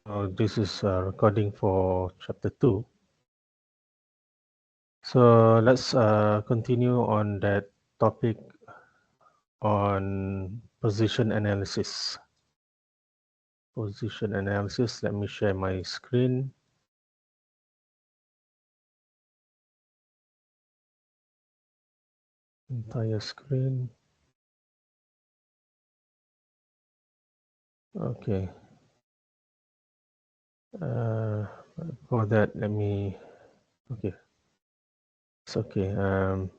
This is a recording for chapter 2. So let's continue on that topic on position analysis. Position analysis. Let me share my screen. Entire screen. Okay. For that, let me. Okay. It's okay. All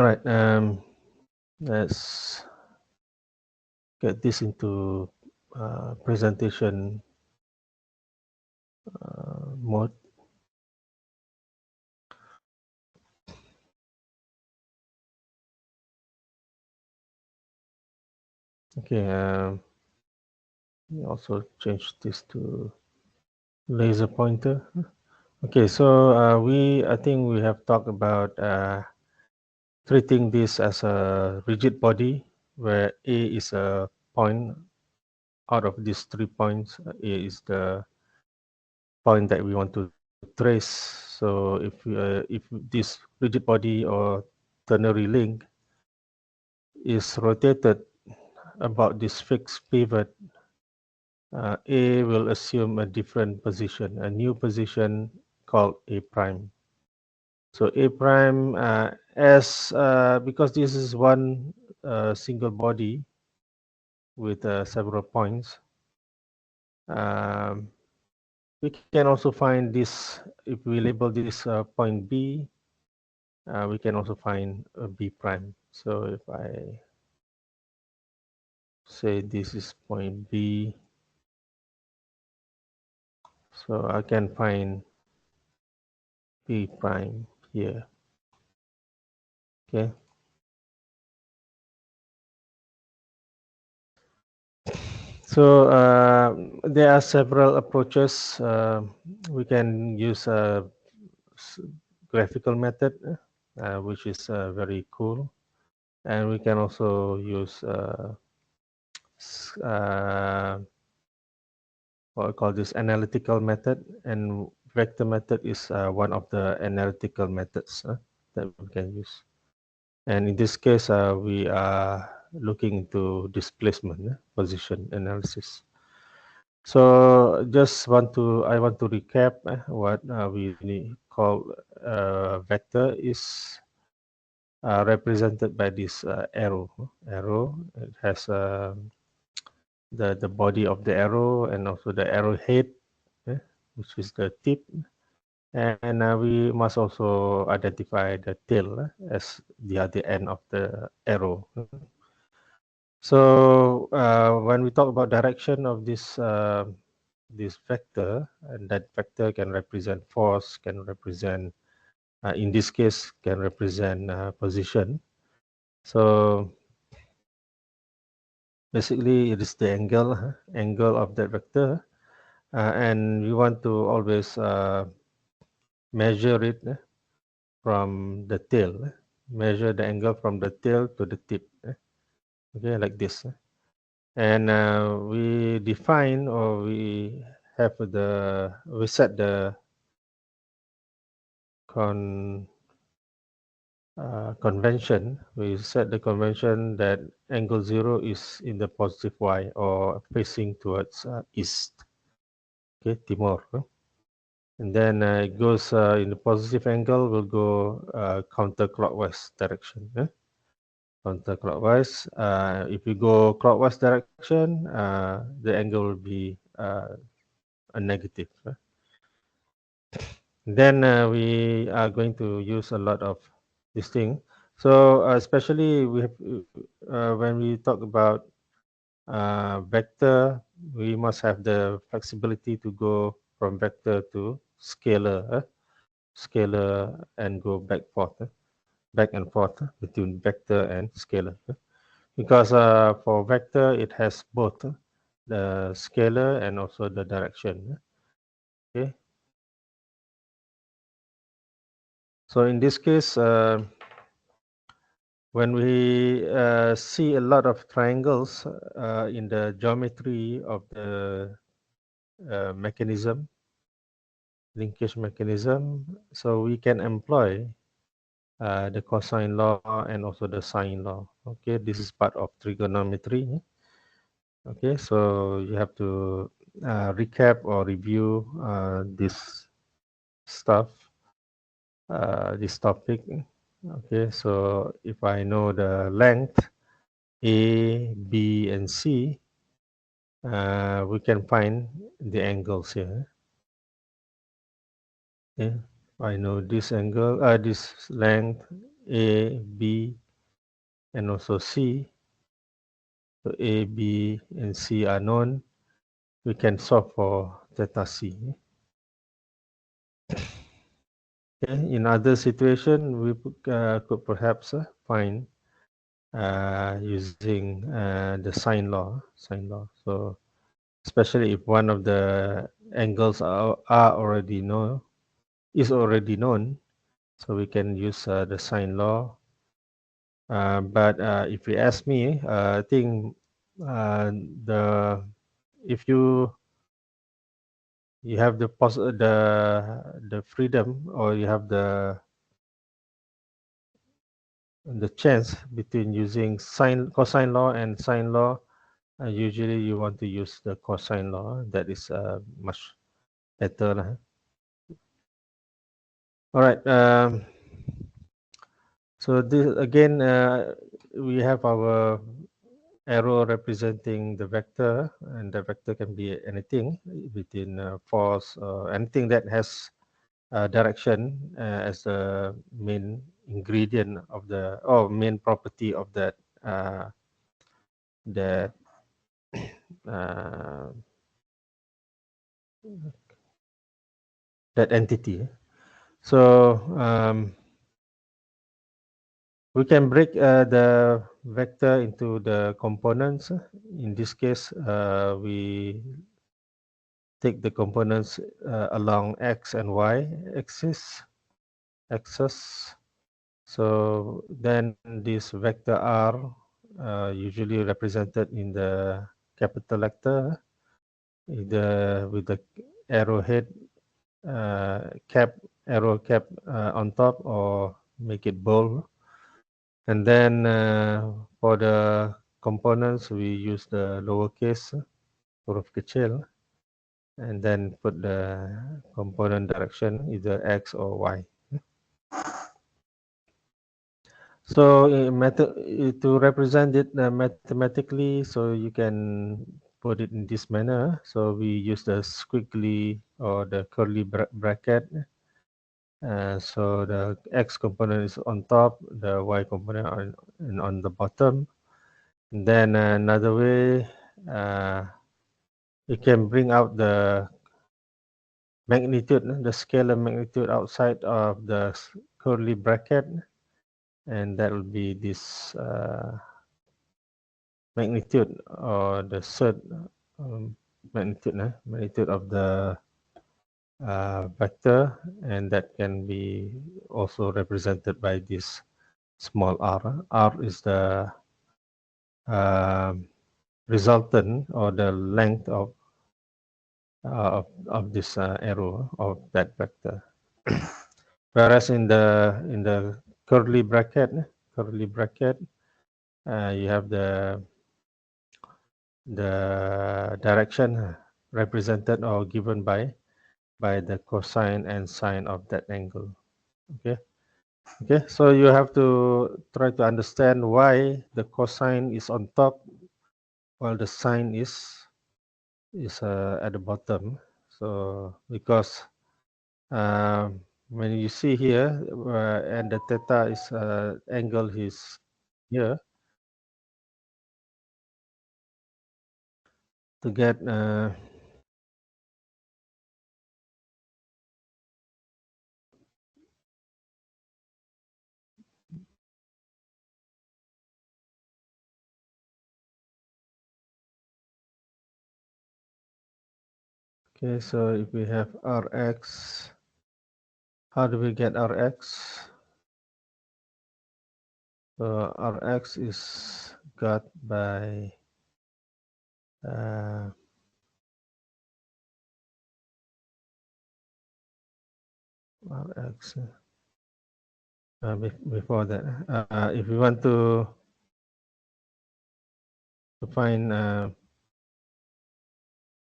right. Let's get this into presentation mode. Okay. Also change this to laser pointer. Okay, so I think we have talked about treating this as a rigid body where A is a point out of these 3 points. A is the point that we want to trace. So if this rigid body or ternary link is rotated about this fixed pivot, A will assume a different position, a new position called A prime. So A prime as because this is one single body with several points, um, we can also find this, if we label this point B, we can also find a B prime. So if I say this is point B, so I can find B prime here. Okay. So there are several approaches. We can use a graphical method, which is very cool, and we can also use what I call this analytical method, and vector method is one of the analytical methods that we can use. And in this case, we are looking into displacement position analysis. So I want to recap what we call vector is represented by this arrow. Arrow, it has the body of the arrow and also the arrowhead, which is the tip. And we must also identify the tail as the other end of the arrow. So when we talk about direction of this vector, and that vector can represent force, can represent, in this case, can represent position. So basically, it is the angle of that vector, and we want to always measure it from the tail. Measure the angle from the tail to the tip. Okay, like this. And we define, or we set the convention. We set the convention that angle 0 is in the positive y, or facing towards east. Okay, Timor. And then it goes in the positive angle, will go counterclockwise direction. Counterclockwise. If you go clockwise direction, the angle will be a negative. Then we are going to use a lot of this thing. So especially when we talk about vector, we must have the flexibility to go from vector to scalar, scalar, and go back and forth between vector and scalar. Because for vector, it has both the scalar and also the direction. Okay. So in this case, when we see a lot of triangles in the geometry of the mechanism, linkage mechanism, so we can employ the cosine law and also the sine law. Okay, this is part of trigonometry. Okay, so you have to recap or review this stuff, this topic. Okay, so if I know the length A, B, and C, we can find the angles here. Okay, I know this angle, this length A, B, and also C. So A, B, and C are known. We can solve for theta C. Okay. In other situation, we could perhaps find using the sine law. Sine law. So especially if one of the angles are already known, is already known, so we can use the sine law. But if you ask me, I think the if you have the freedom, or you have the chance between using sine cosine law and sine law, usually you want to use the cosine law. That is much better lah. All right. So this again, we have our arrow representing the vector, and the vector can be anything between force, anything that has direction as the main ingredient of the, or main property of uh, that uh, that entity. So we can break the vector into the components. In this case, we take the components along x and y axis. So then this vector r, usually represented in the capital letter, either with the arrowhead arrow cap on top, or make it bold. And then for the components, we use the lowercase huruf kecil, and then put the component direction, either x or y. So to represent it mathematically, so you can put it in this manner. So we use the squiggly or the curly bracket. So the x component is on top, the y component on the bottom. And then another way, you can bring out the magnitude, the scalar magnitude outside of the curly bracket, and that will be this magnitude, or the third magnitude of the vector, and that can be also represented by this small r. R is the resultant, or the length of this arrow of that vector. Whereas in the curly bracket, you have the direction represented or given by the cosine and sine of that angle. Okay. Okay. So you have to try to understand why the cosine is on top while the sine is at the bottom. So because when you see here, and the theta is angle is here, to get okay. So if we have Rx, how do we get Rx? So Rx is got by Rx. Before that, if we want to find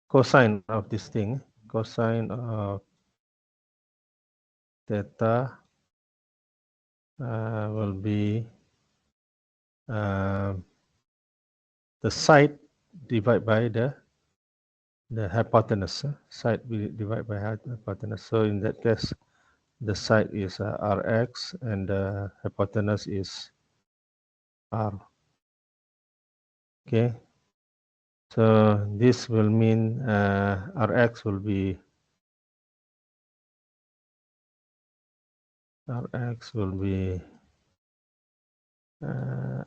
cosine of this thing, cosine of theta will be the side divided by the hypotenuse. Side we divide by hypotenuse. So in that case, the side is Rx and the hypotenuse is R. Okay. So this will mean Rx will be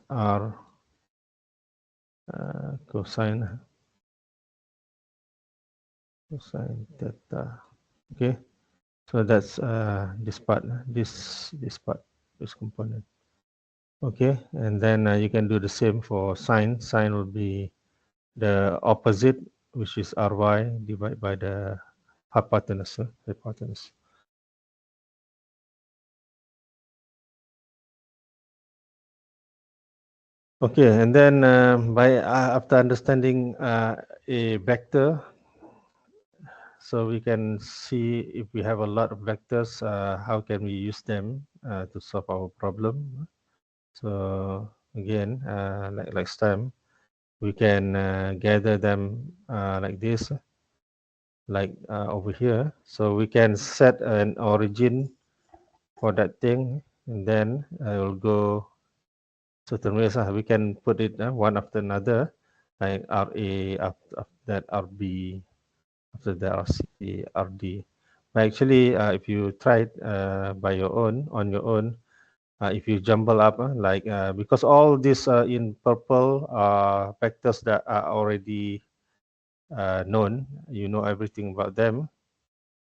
R cosine theta. Okay. So that's this part, this part, this component. Okay, and then you can do the same for sine. Sine will be the opposite, which is Ry divided by the hypotenuse. Okay, and then by after understanding a vector, so we can see if we have a lot of vectors, how can we use them to solve our problem. So again, like last time, we can gather them like this, like over here. So we can set an origin for that thing, and then I will go certain ways. We can put it one after another, like RA, after that RB, after that RC, RD. But actually, if you try it by your own, on your own, if you jumble up, because all these in purple are vectors that are already known, you know everything about them.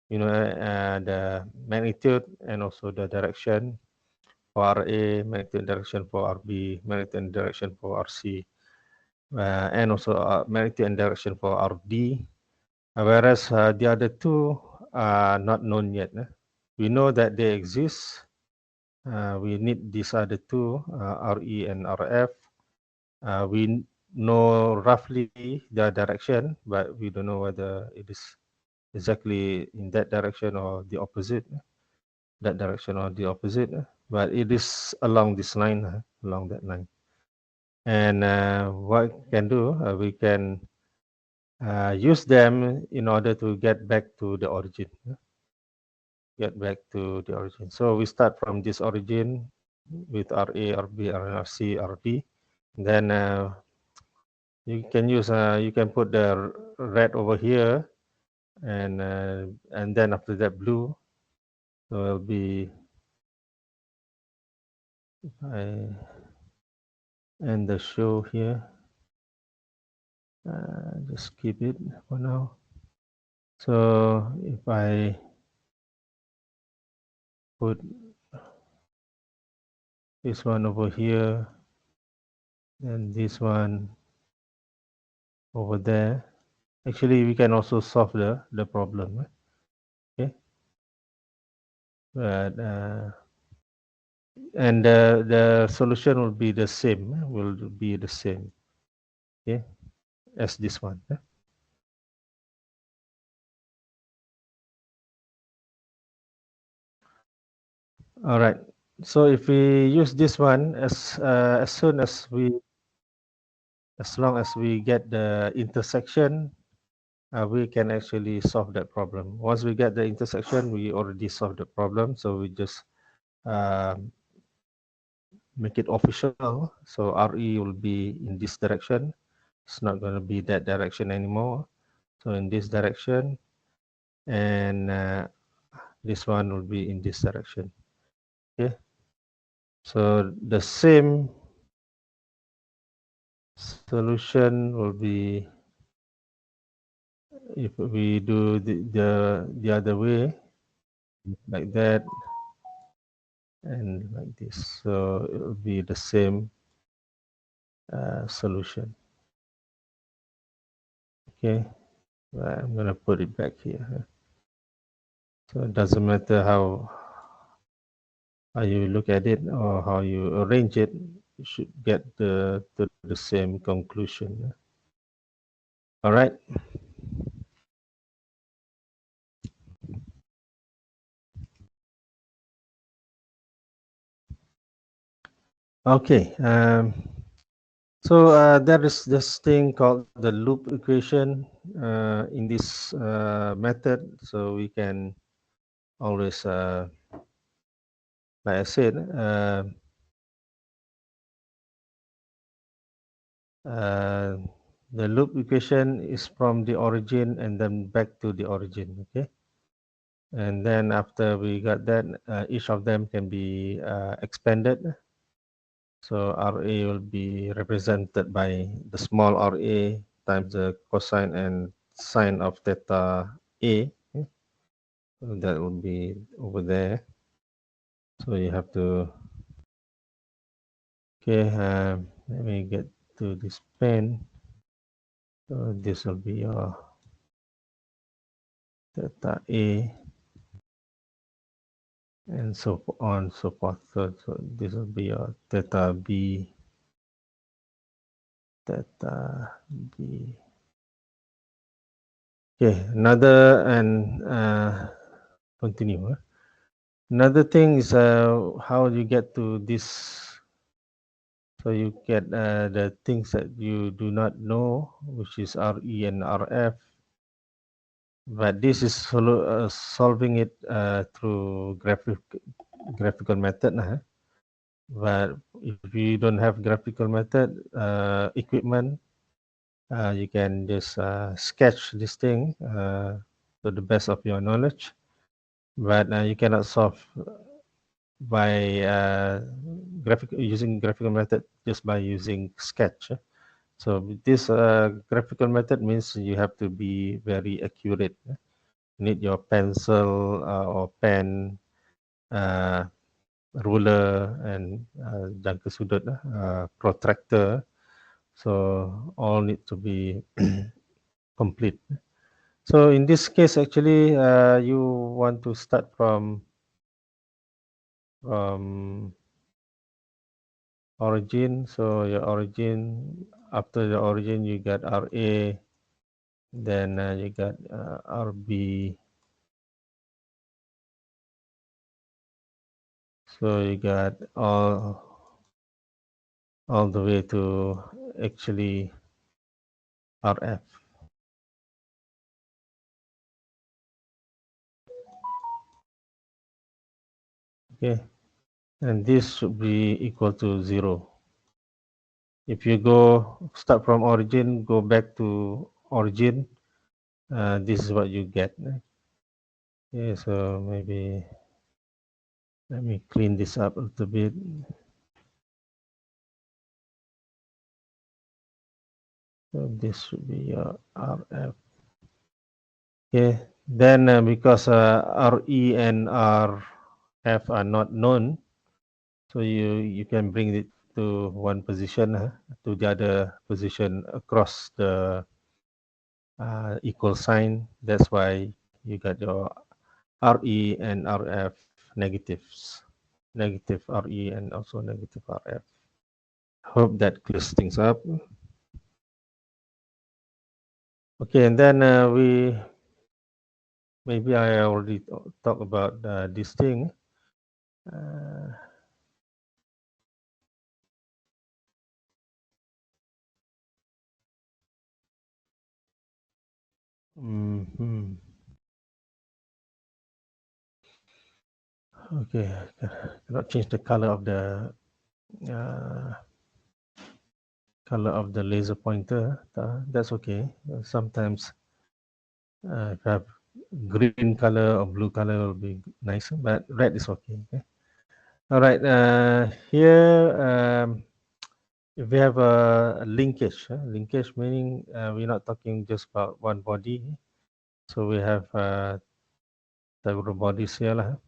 You know the magnitude and also the direction for RA, magnitude and direction for RB, magnitude and direction for RC, and also magnitude and direction for RD. Whereas the other two are not known yet. We know that they exist. We need these other two, RE and RF. We know roughly the direction, but we don't know whether it is exactly in that direction or the opposite, that direction or the opposite. But it is along this line, along that line. And what we can do, we can use them in order to get back to the origin. So we start from this origin with RA, RB, RC, RD. Then you can put the red over here, and then after that blue. So it will be, if I end the show here, just keep it for now. So if I put this one over here, and this one over there, actually we can also solve the problem. Okay, but and the solution will be the same. Okay, as this one. All right. So if we use this one as long as we get the intersection, we can actually solve that problem. Once we get the intersection, we already solved the problem. So we just make it official. So RE will be in this direction. It's not going to be that direction anymore. So in this direction, and this one will be in this direction. Okay. So the same solution will be if we do the other way, like that, and like this. So it will be the same solution. Okay, I'm gonna put it back here. So it doesn't matter how you look at it or how you arrange it, you should get the same conclusion. All right. Okay. So there is this thing called the loop equation in this method. So we can always, like I said, uh, the loop equation is from the origin and then back to the origin. Okay. And then after we got that, each of them can be expanded. So RA will be represented by the small RA times the cosine and sine of theta A. Okay? So that will be over there. So you have to, okay, let me get to this pen. So this will be your theta A and so on, so forth. So this will be your theta B, theta B. Okay, another and continue. Another thing is how you get to this. So you get the things that you do not know, which is RE and RF. But this is solving it through graphical method. But if you don't have graphical method equipment, you can just sketch this thing to the best of your knowledge. But you cannot solve by using graphical method just by using sketch. So this graphical method means you have to be very accurate. Need your pencil or pen, ruler, and jangka sudut, protractor. So all need to be complete. So in this case, actually, you want to start from origin. So your origin, after the origin, you got RA, then you got RB. So you got all the way to actually RF. Okay, and this should be equal to 0. If you start from origin, go back to origin, this is what you get. Okay, so maybe let me clean this up a little bit. So this should be your RF. Okay, then because RE and RF are not known, so you can bring it to one position to the other position across the equal sign. That's why you got your RE and RF negatives, negative RE and also negative RF. Hope that clears things up. Okay, and then maybe I already talked about this thing. Mm-hmm. Okay, cannot change the color of the uh, laser pointer. That's okay. Sometimes if you have green color or blue color will be nicer, but red is okay. Okay. All right. Here, if we have a linkage, linkage meaning we're not talking just about one body. So we have several bodies here.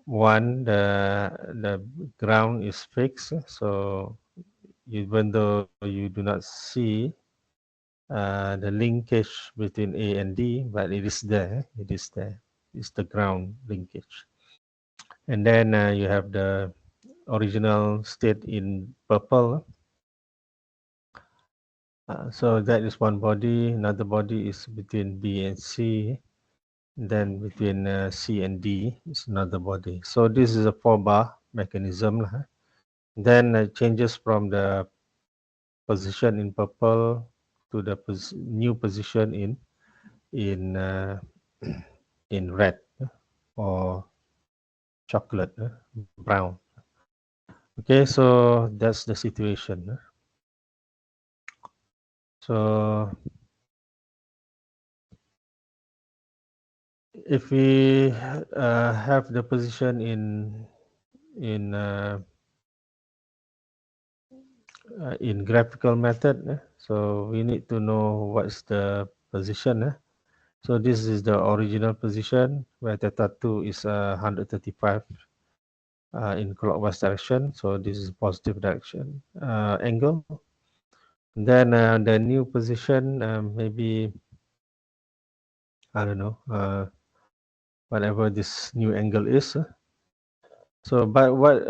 1, the ground is fixed, so even though you do not see the linkage between A and D, but it is there. It is there. It's the ground linkage. And then you have the original state in purple. So that is one body. Another body is between B and C. Then between C and D is another body. So this is a 4-bar mechanism. Then it changes from the position in purple to the new position in in red or chocolate brown. Okay, so that's the situation. So if we have the position in graphical method, so we need to know what's the position. So this is the original position where theta 2 is 135 in clockwise direction. So this is positive direction angle. Then the new position, maybe, I don't know, whatever this new angle is. So, but what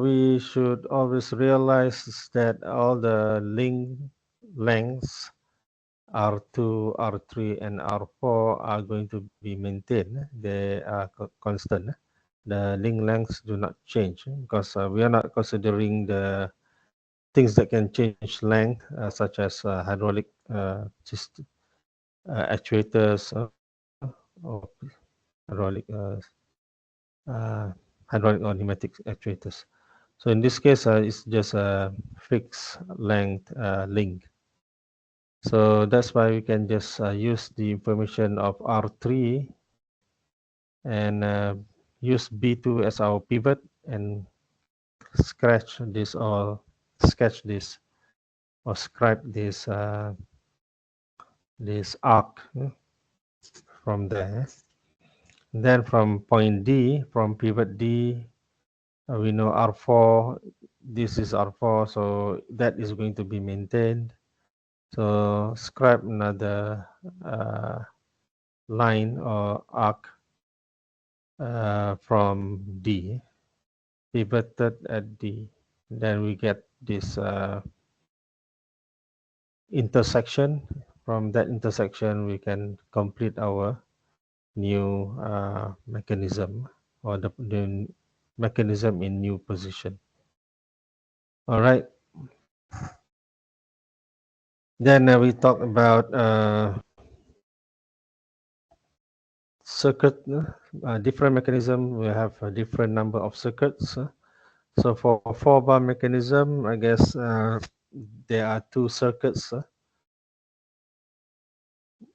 we should always realize is that all the link lengths R2, R3, and R4 are going to be maintained. They are constant. The link lengths do not change because we are not considering the things that can change length, such as hydraulic actuators or uh, hydraulic or pneumatic actuators. So in this case, it's just a fixed length link. So that's why we can just use the information of R3 and use B2 as our pivot and sketch this or scribe this arc from there. Then from point D, from pivot D, we know R4, this is R4, so that is going to be maintained. So scribe another line or arc from D, pivoted at D. Then we get this intersection. From that intersection, we can complete our new mechanism or the mechanism in new position. All right. Then we talk about circuit, different mechanism. We have a different number of circuits. So for 4-bar mechanism, I guess there are 2 circuits.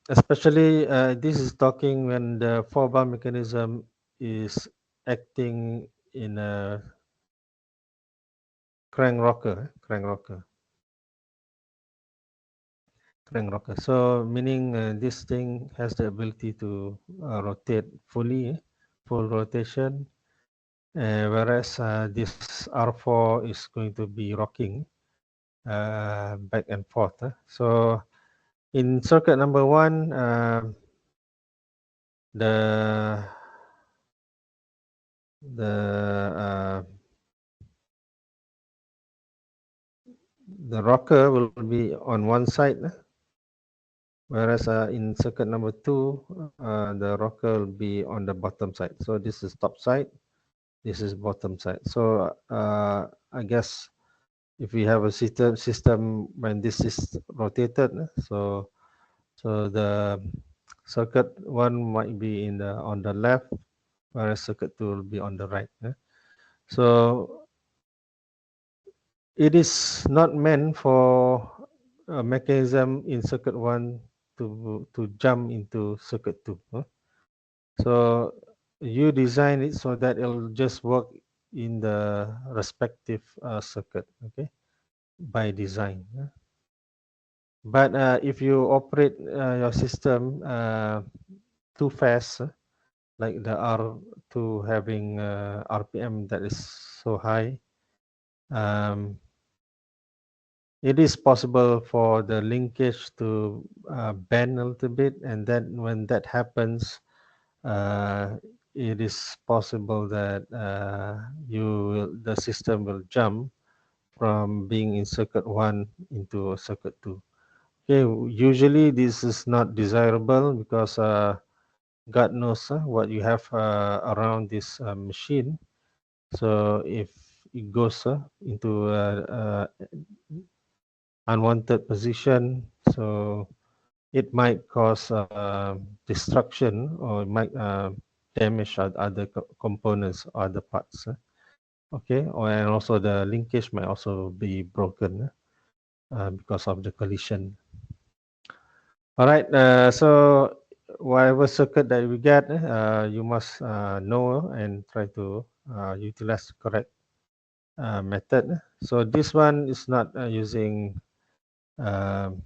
Especially this is talking when the 4-bar mechanism is acting in a crank rocker. So meaning this thing has the ability to rotate fully, full rotation, whereas this R4 is going to be rocking back and forth. So in circuit number 1, the uh, the rocker will be on one side, whereas in circuit number 2, the rocker will be on the bottom side. So this is top side, this is bottom side. So I guess if we have a system when this is rotated, so the circuit 1 might be on the left, whereas circuit 2 will be on the right. So it is not meant for a mechanism in circuit 1 to jump into circuit 2. So you design it so that it'll just work in the respective circuit, okay, by design. But if you operate your system too fast, like the R2 having RPM that is so high, um, it is possible for the linkage to bend a little bit, and then when that happens, uh, it is possible that the system will jump from being in circuit 1 into circuit 2. Okay, usually this is not desirable because God knows what you have around this machine. So if it goes into unwanted position, so it might cause destruction, or it might damage other components or other parts. Okay, and also the linkage might also be broken because of the collision. All right, so whatever circuit that we get, you must know and try to utilize the correct method. So this one is um,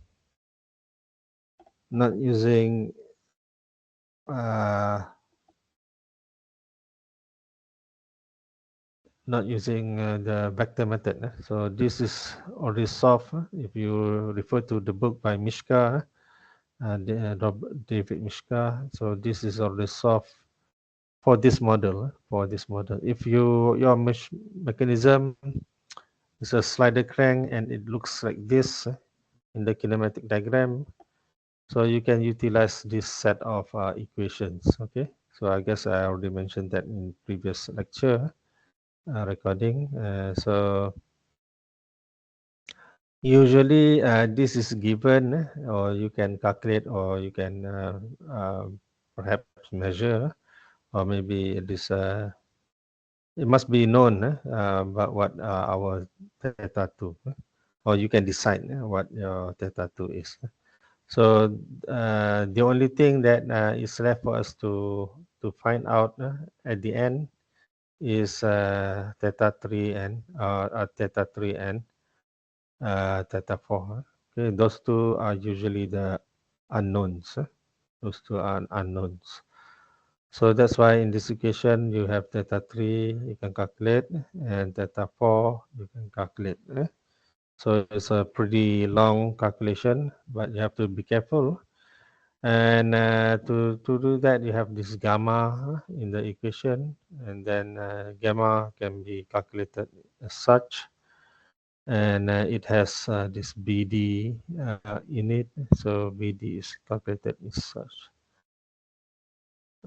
not using uh, the vector method. So this is already solved. If you refer to the book by Mishka, David Mishka, so this is already solved for this model. If your mechanism is a slider crank and it looks like this in the kinematic diagram, so you can utilize this set of equations. Okay, so I guess I already mentioned that in previous lecture recording. So usually this is given, or you can calculate, or you can perhaps measure, or maybe it must be known about what our theta 2, or you can decide what your theta 2 is. So the only thing that is left for us to find out at the end is theta 3 and theta 3 and theta 4. Okay, those two are usually the unknowns. Those two are unknowns. So that's why in this equation you have theta 3 you can calculate, and theta 4 you can calculate. So it's a pretty long calculation, but you have to be careful. And to do that, you have this gamma in the equation, and then gamma can be calculated as such, and it has this BD in it. So BD is calculated as such.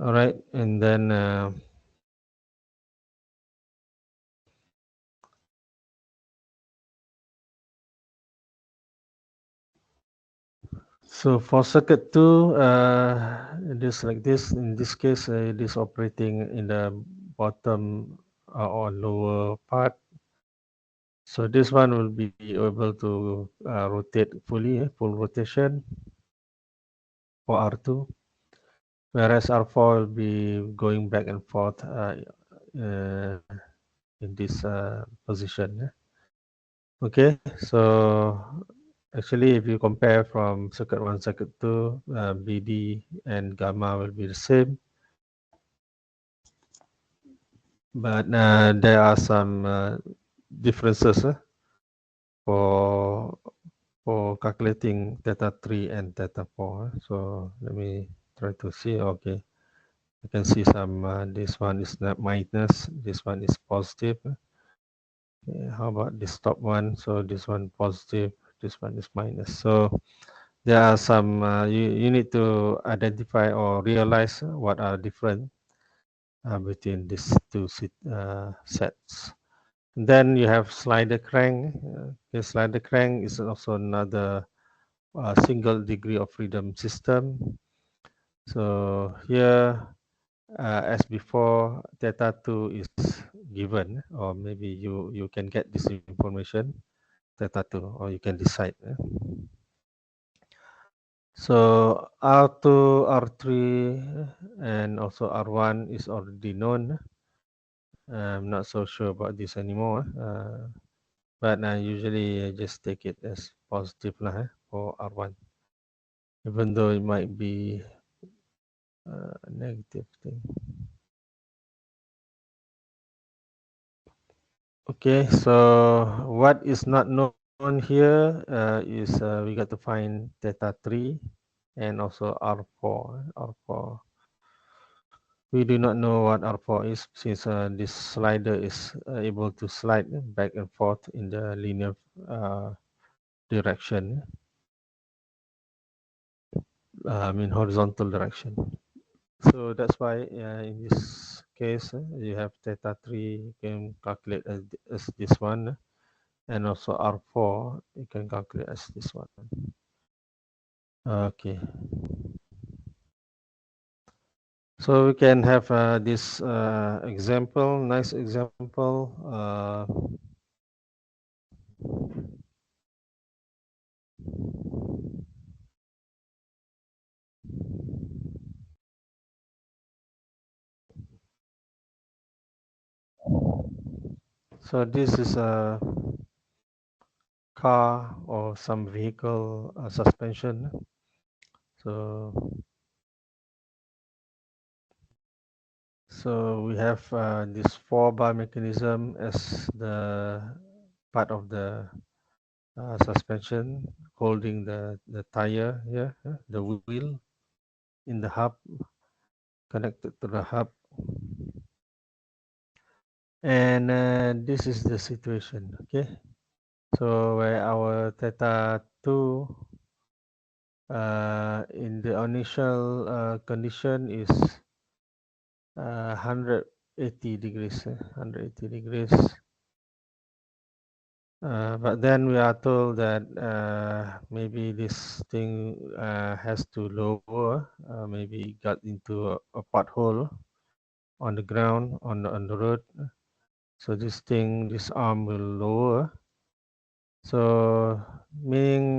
All right, and then so for circuit 2, it is like this. In this case, it is operating in the bottom or lower part. So this one will be able to rotate fully, full rotation for R2, whereas R4 will be going back and forth uh, in this position. Okay, so actually if you compare from circuit 1, circuit 2, BD and gamma will be the same, but there are some differences for calculating theta 3 and theta 4. So let me try to see. Okay, you can see some, this one is not minus, this one is positive. Okay, how about this top one? So this one positive, this one is minus. So there are some, you need to identify or realize what are different between these two sets. Then you have slider crank. Okay, slider crank is also another single degree of freedom system. So here, as before, theta 2 is given, or maybe you can get this information, theta 2, or you can decide. So R2, R3, and also R1 is already known. I'm not so sure about this anymore, but usually I just take it as positive lah, for R1, even though it might be negative thing. Okay, so what is not known here is we got to find theta 3 and also R4. R4. We do not know what R4 is since this slider is able to slide back and forth in the linear direction, I mean horizontal direction. So that's why in this case you have theta 3, you can calculate as this one, and also R4 you can calculate as this one. Okay. So we can have this example, nice example. So this is a car or some vehicle suspension. So we have this 4-bar mechanism as the part of the suspension holding the tire here, the wheel in the hub, connected to the hub. And this is the situation, okay? So where our theta 2 in the initial condition is 180 degrees, 180 degrees. But then we are told that maybe this thing has to lower, maybe got into a pothole on the ground, on the road. So this thing, this arm will lower. So meaning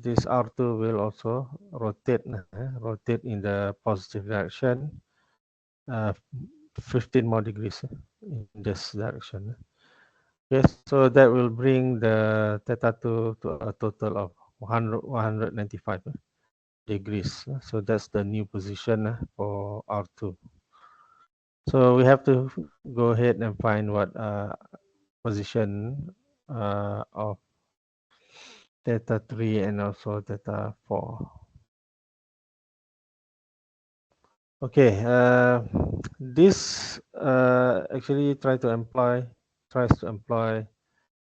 this R2 will also rotate, rotate in the positive direction, 15 more degrees in this direction. Yes, so that will bring the theta to a total of 195 degrees. So that's the new position for R2. So we have to go ahead and find what position of theta 3 and also theta 4. Okay, this actually tries to employ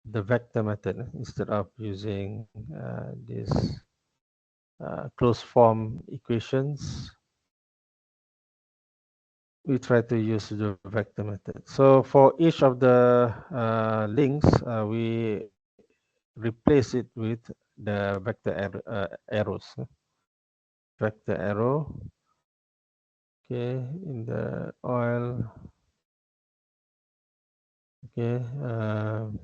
the vector method instead of using this closed form equations. We try to use the vector method. So for each of the links, we replace it with the arrows. Vector arrow. Okay, in the oil. Okay,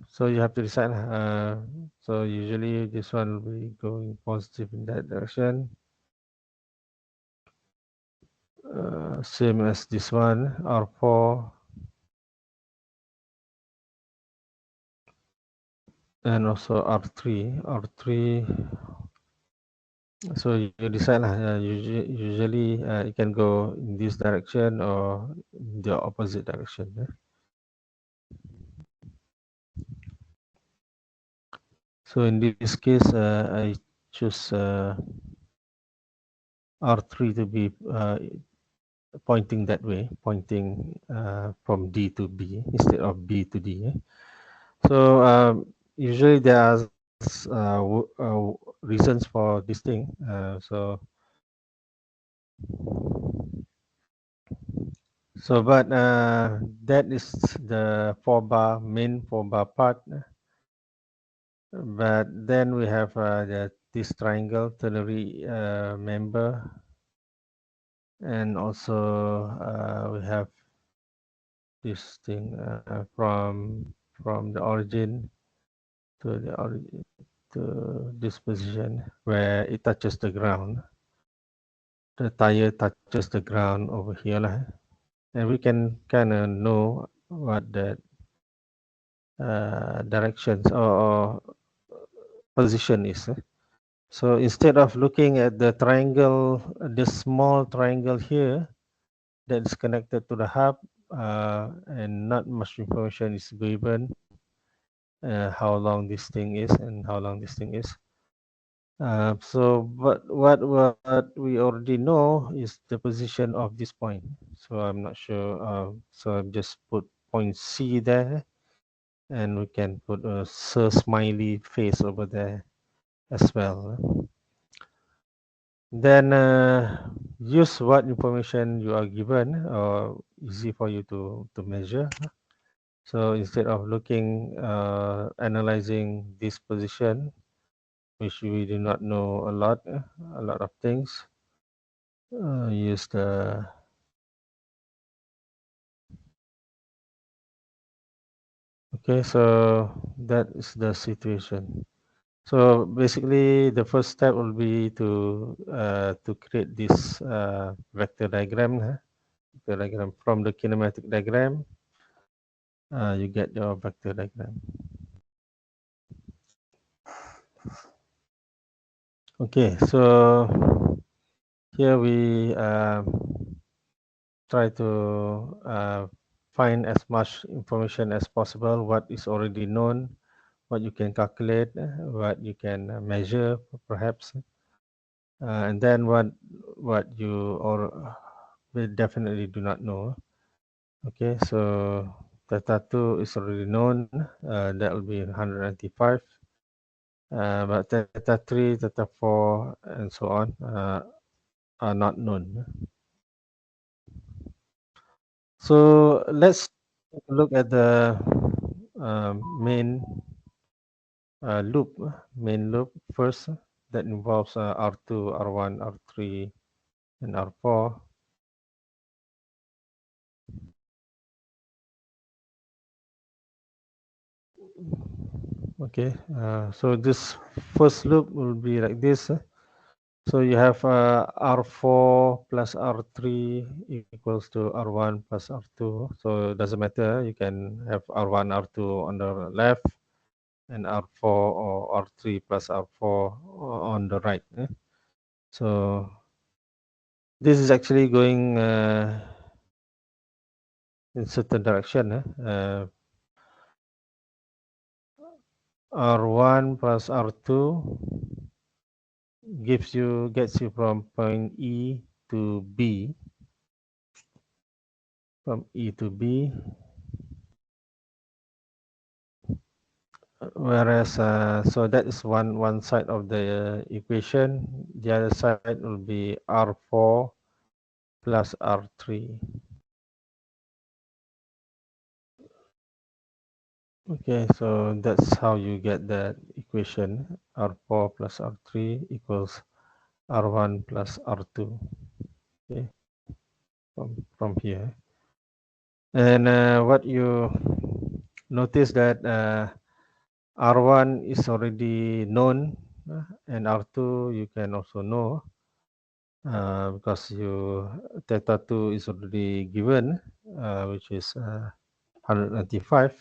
so you have to decide. So usually this one will be going positive in that direction. Same as this one, R4. And also R3. R3. So you decide. Usually you can go in this direction or in the opposite direction. So in this case, I choose R3 to be pointing that way, pointing from D to B instead of B to D. So usually there are reasons for this thing. But that is the main 4-bar part. But then we have this triangle ternary member, and also we have this thing from the origin to this position where it touches the ground. The tire touches the ground over here, and we can kind of know what the directions or position is. So instead of looking at the triangle, the small triangle here that is connected to the hub, and not much information is given, how long this thing is and how long this thing is. But what we already know is the position of this point. So I'm not sure. So I've just put point C there, and we can put a smiley face over there as well. Then use what information you are given, or easy for you to measure. So instead of looking, analyzing this position, which we do not know a lot of things, use the okay. So that is the situation. So basically, the first step will be to create this vector diagram. Vector diagram from the kinematic diagram. You get your vector diagram. Okay, so here we try to find as much information as possible, what is already known, what you can calculate, what you can measure perhaps, and then what you or we definitely do not know. Okay, so theta 2 is already known, that will be 195. But theta 3, theta 4, and so on are not known. So let's look at the main loop first, that involves R2, R1, R3, and R4. Okay, so this first loop will be like this. So you have R4 plus R3 equals to R1 plus R2. So it doesn't matter. You can have R1, R2 on the left and R4 or R3 plus R4 on the right. So this is actually going in certain direction. R1 plus R2 gets you from point E to B, from E to B. Whereas, so that is one side of the equation. The other side will be R4 plus R3. Okay, so that's how you get that equation. R4 plus R3 equals R1 plus R2. Okay, from here. And what you notice that R1 is already known, and R2 you can also know, because theta 2 is already given, which is 195.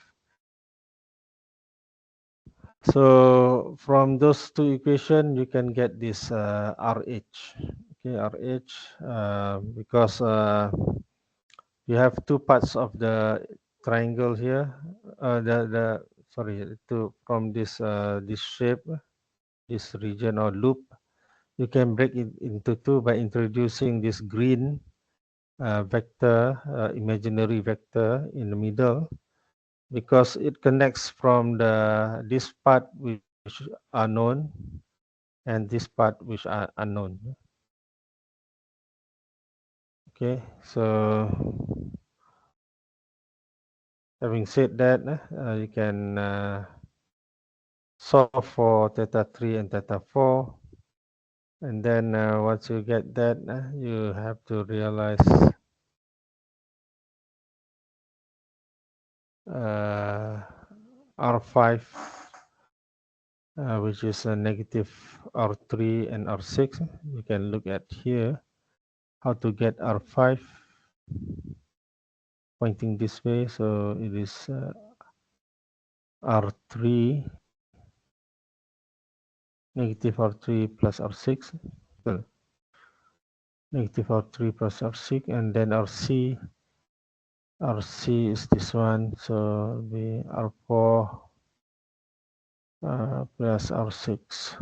So from those two equations, you can get this RH. Okay, RH, because you have two parts of the triangle here. The sorry, from this shape, this region or loop, you can break it into two by introducing this green vector, imaginary vector in the middle, because it connects from this part which are known and this part which are unknown. Okay, so having said that, you can solve for theta 3 and theta 4, and then once you get that, you have to realize R5, which is a negative R3 and R6. You can look at here how to get R5 pointing this way. So it is R3 negative R3 plus R6. Well, negative R3 plus R6, and then RC is this one, so it'll be R4 plus R6.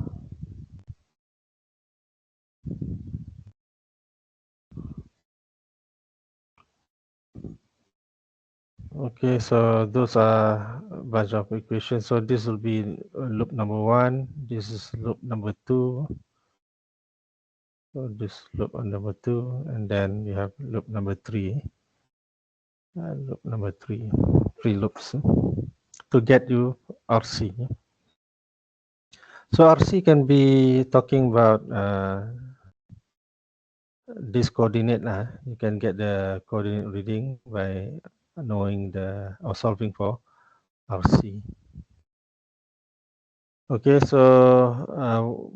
Okay, so those are a bunch of equations. So this will be loop number 1. This is loop number 2. So this loop on number 2, and then you have loop number 3. Loop number 3. 3 loops to get you RC. So RC can be talking about this coordinate. You can get the coordinate reading by knowing the or solving for RC. Okay, so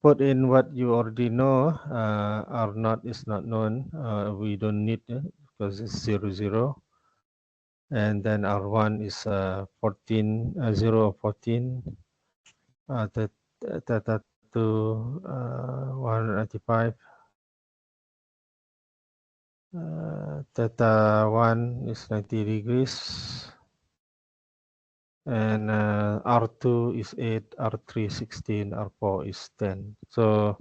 put in what you already know. R naught is not known. We don't need it because it's 0, 0. And then R1 is 14, 0 or 14. Theta 2, 195. Theta 1 is 90 degrees. And R2 is 8, R3 16, R4 is 10. So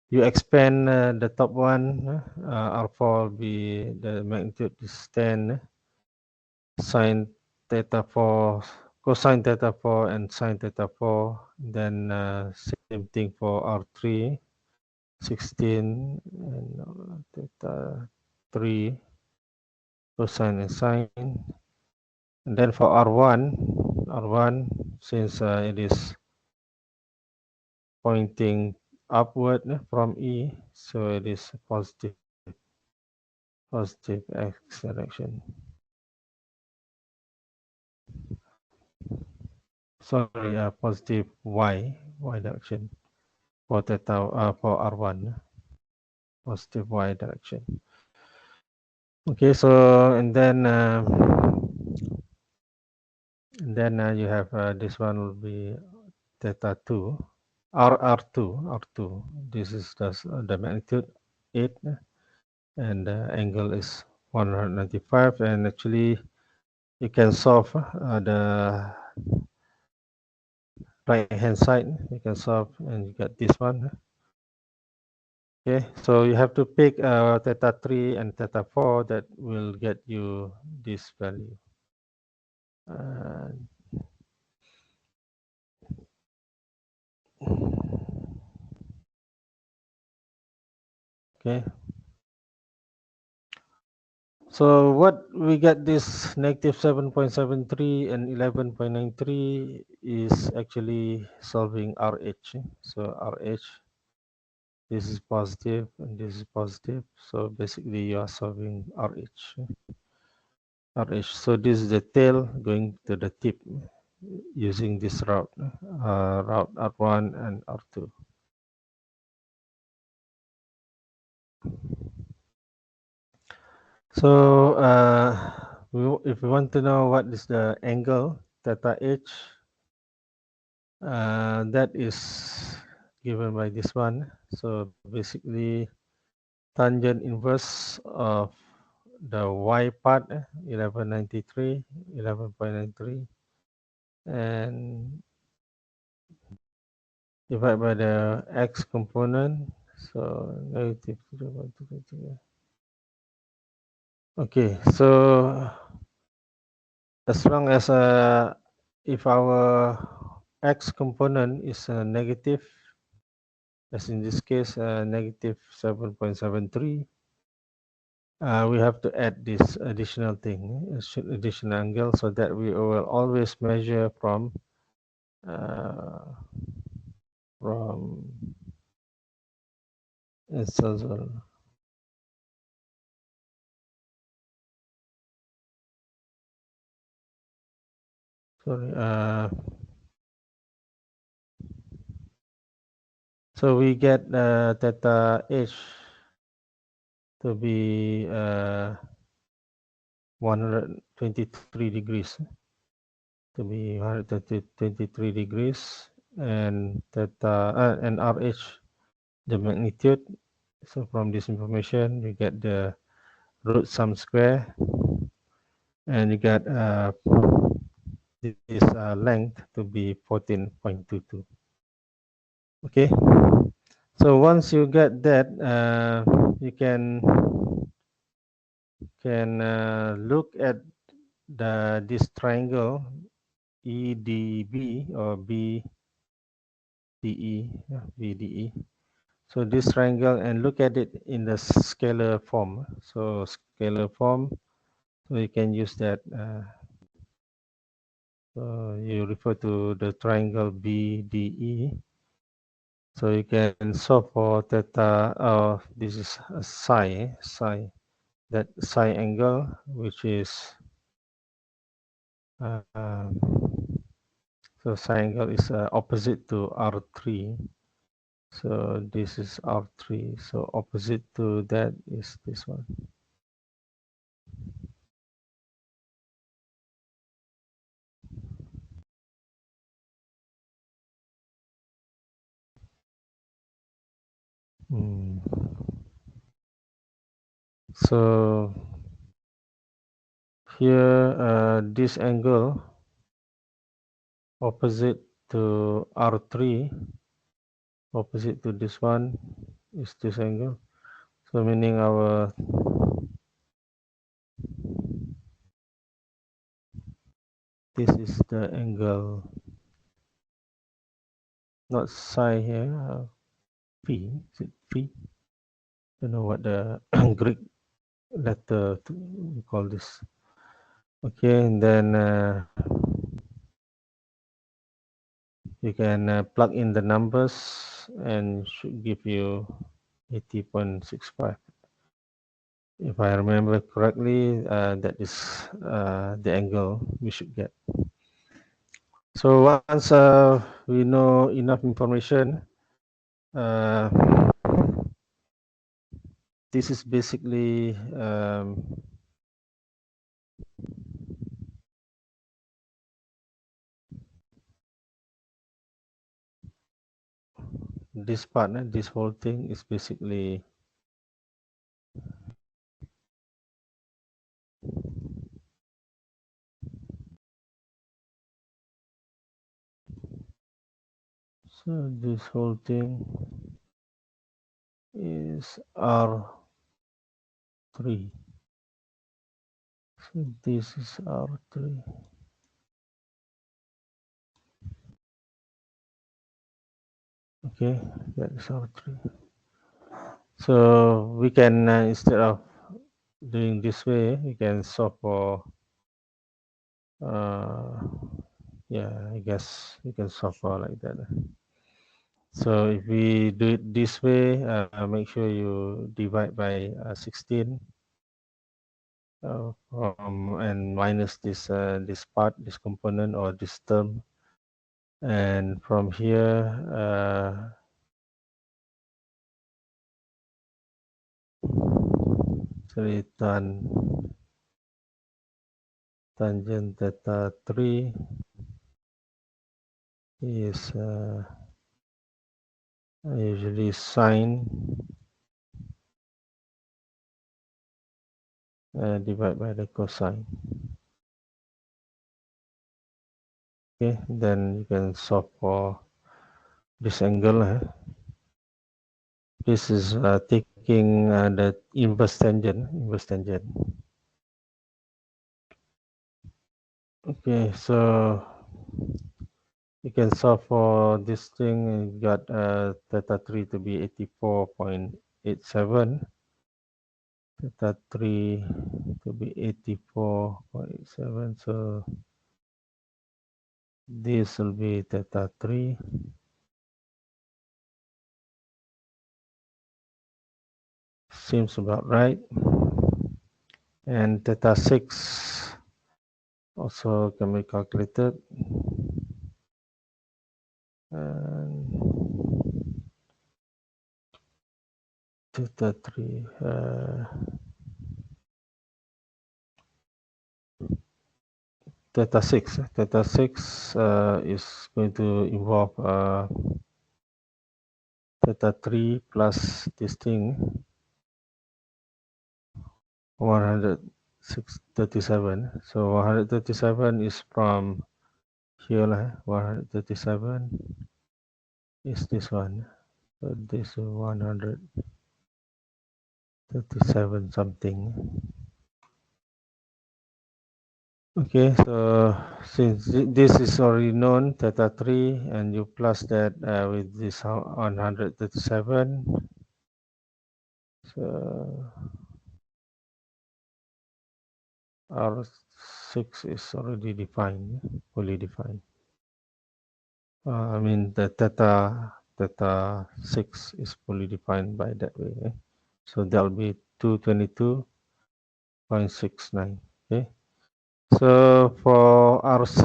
you expand the top one, R4 will be, the magnitude is 10, sine theta 4, cosine theta 4 and sine theta 4. Then same thing for R3, 16, and theta 3, cosine and sine. And then for R1, since it is pointing upward from E, so it is positive X direction. Sorry, positive Y direction for theta for R1, positive Y direction. Okay, so and then you have this one will be theta 2, R2. This is the magnitude 8, and the angle is 195. And actually, you can solve the right hand side. You can solve and you get this one. Okay, so you have to pick theta 3 and theta 4 that will get you this value. Okay. So what we get this negative 7.73 and 11.93 is actually solving RH. So RH, this is positive and this is positive. So basically you are solving RH. So this is the tail going to the tip using this route, route R1 and R2. So if we want to know what is the angle theta h, that is given by this one. So basically, tangent inverse of the y part, 11.93, and divided by the x component. So negative 0.2. Okay, so as long as if our x component is negative, as in this case negative 7.73, we have to add this additional thing, additional angle, so that we will always measure from so we get theta h to be 123 degrees, and theta and RH, the magnitude. So from this information, you get the root sum square, and you get this length to be 14.22. Okay. So once you get that, you can look at this triangle EDB or BDE, yeah, BDE. So this triangle, and look at it in the scalar form. So scalar form, so you can use that. So you refer to the triangle BDE. So you can solve for theta. This is a psi. That psi angle, which is um, so psi angle is opposite to R3. So this is R3. So opposite to that is this one. Hmm. So here, this angle opposite to R3, opposite to this one is this angle. So meaning this is the angle, not psi here, P. Is it P? Don't know what the Greek letter we call this. Okay, and then you can plug in the numbers and should give you 80.65. If I remember correctly, that is the angle we should get. So once we know enough information, uh, this is basically this part, this whole thing is basically so this whole thing is R3. So this is R3. Okay, that is R3. So we can instead of doing this way, we can solve for yeah, I guess we can solve for like that. So if we do it this way, make sure you divide by 16 and minus this part, this component or this term, and from here sorry, tangent theta 3 is usually sine divided by the cosine. Okay, then you can solve for this angle. This is taking the inverse tangent. Okay, so you can solve for this thing. You got theta 3 to be 84.87. Theta 3 to be 84.87. So this will be theta 3. Seems about right. And theta 6 also can be calculated. And theta 3. theta 6. Theta 6 is going to involve theta 3 plus this thing, 137. So 137 is from here, 137 is this one. So this is 137 something. Okay, so since this is already known, theta 3, and you plus that with this 137, so R6 is already defined, fully defined. I mean the theta 6 is fully defined by that way. So that will be 222.69. Okay. So for RC,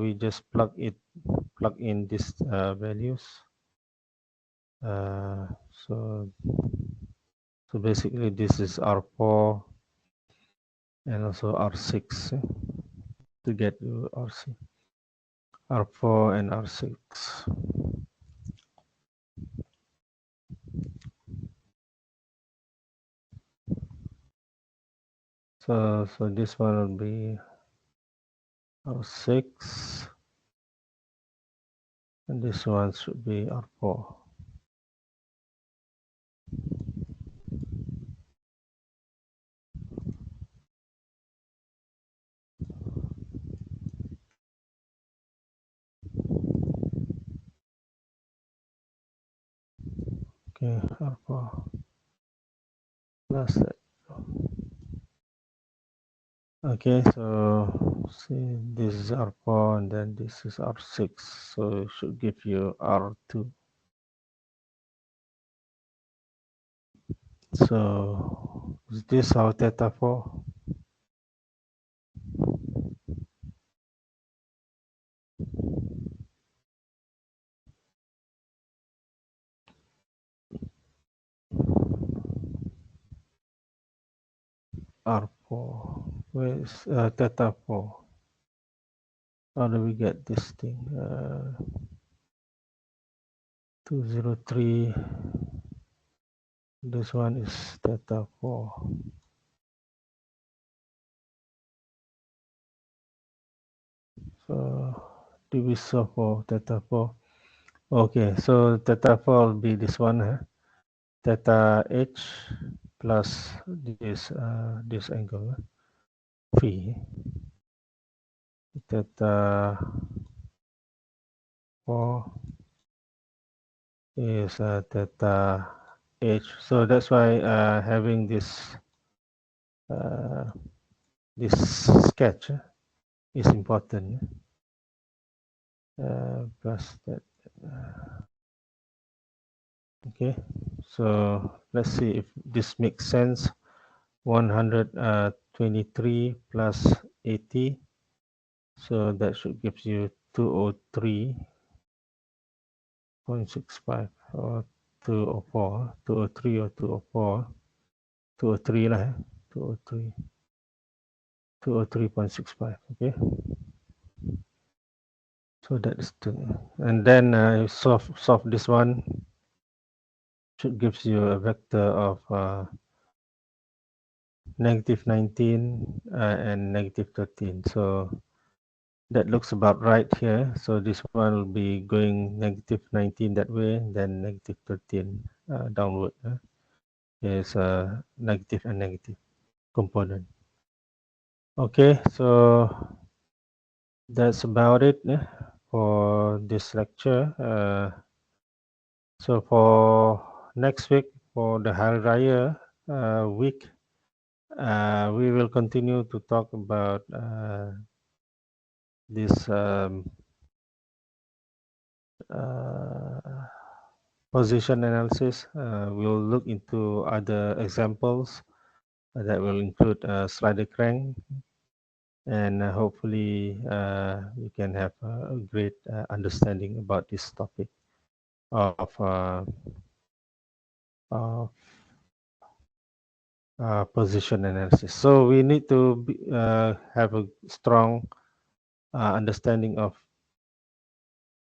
we just plug in these values. So basically this is R4 and also R6 to get you RC, R4 and R6. So this one will be R6 and this one should be R4. Okay, R4 plus that. Okay, so see, this is R4 and then this is R6, so it should give you R2. So is this our theta 4? R4. Where is theta 4? How do we get this thing? 203. This one is theta 4. So do we solve for theta 4? Okay, so theta 4 will be this one, theta h plus this angle, phi. Theta 4 is theta h. So that's why having this this sketch is important. Plus that. Okay, so let's see if this makes sense. 123 plus 80, so that should give you 203.65 or 204, 203 or 204, 203 lah, 203, 203.65. Okay, so that's the, and then solve this one. Should gives you a vector of negative 19 and negative 13. So that looks about right here. So this one will be going negative 19 that way, then negative 13 downward. Is a negative and negative component. Okay, so that's about it for this lecture. So for next week, for the Hari Raya week, we will continue to talk about this position analysis. We'll look into other examples that will include slider crank, and hopefully we can have a great understanding about this topic of position analysis. So we need to have a strong understanding of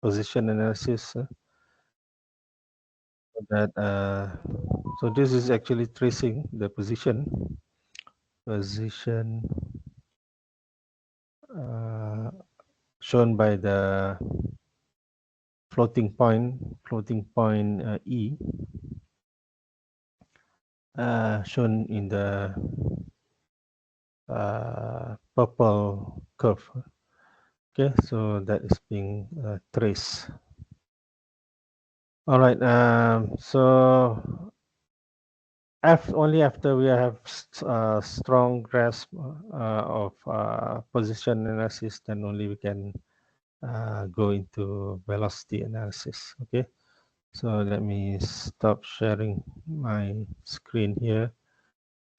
position analysis that so this is actually tracing the position uh, shown by the floating point E shown in the purple curve. Okay, so that is being traced. All right, so only after we have strong grasp of position analysis, then only we can go into velocity analysis. Okay, so let me stop sharing my screen here.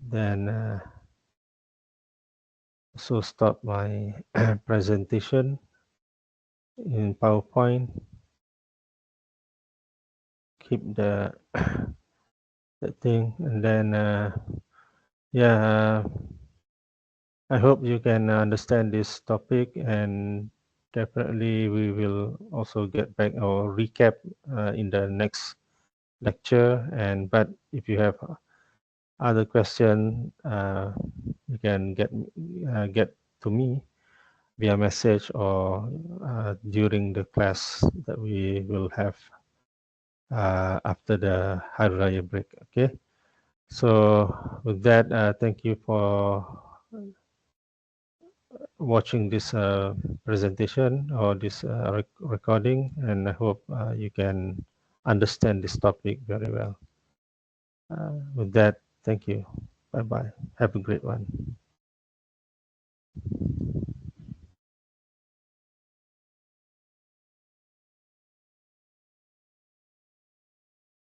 Then so stop my presentation in PowerPoint. Keep the thing, and then yeah. I hope you can understand this topic, and definitely we will also get back or recap in the next lecture. And but if you have other question, you can get to me via message or during the class that we will have after the Hari Raya break. Okay. So with that, thank you for watching this presentation or this recording, and I hope you can understand this topic very well. With that, thank you. Bye bye. Have a great one.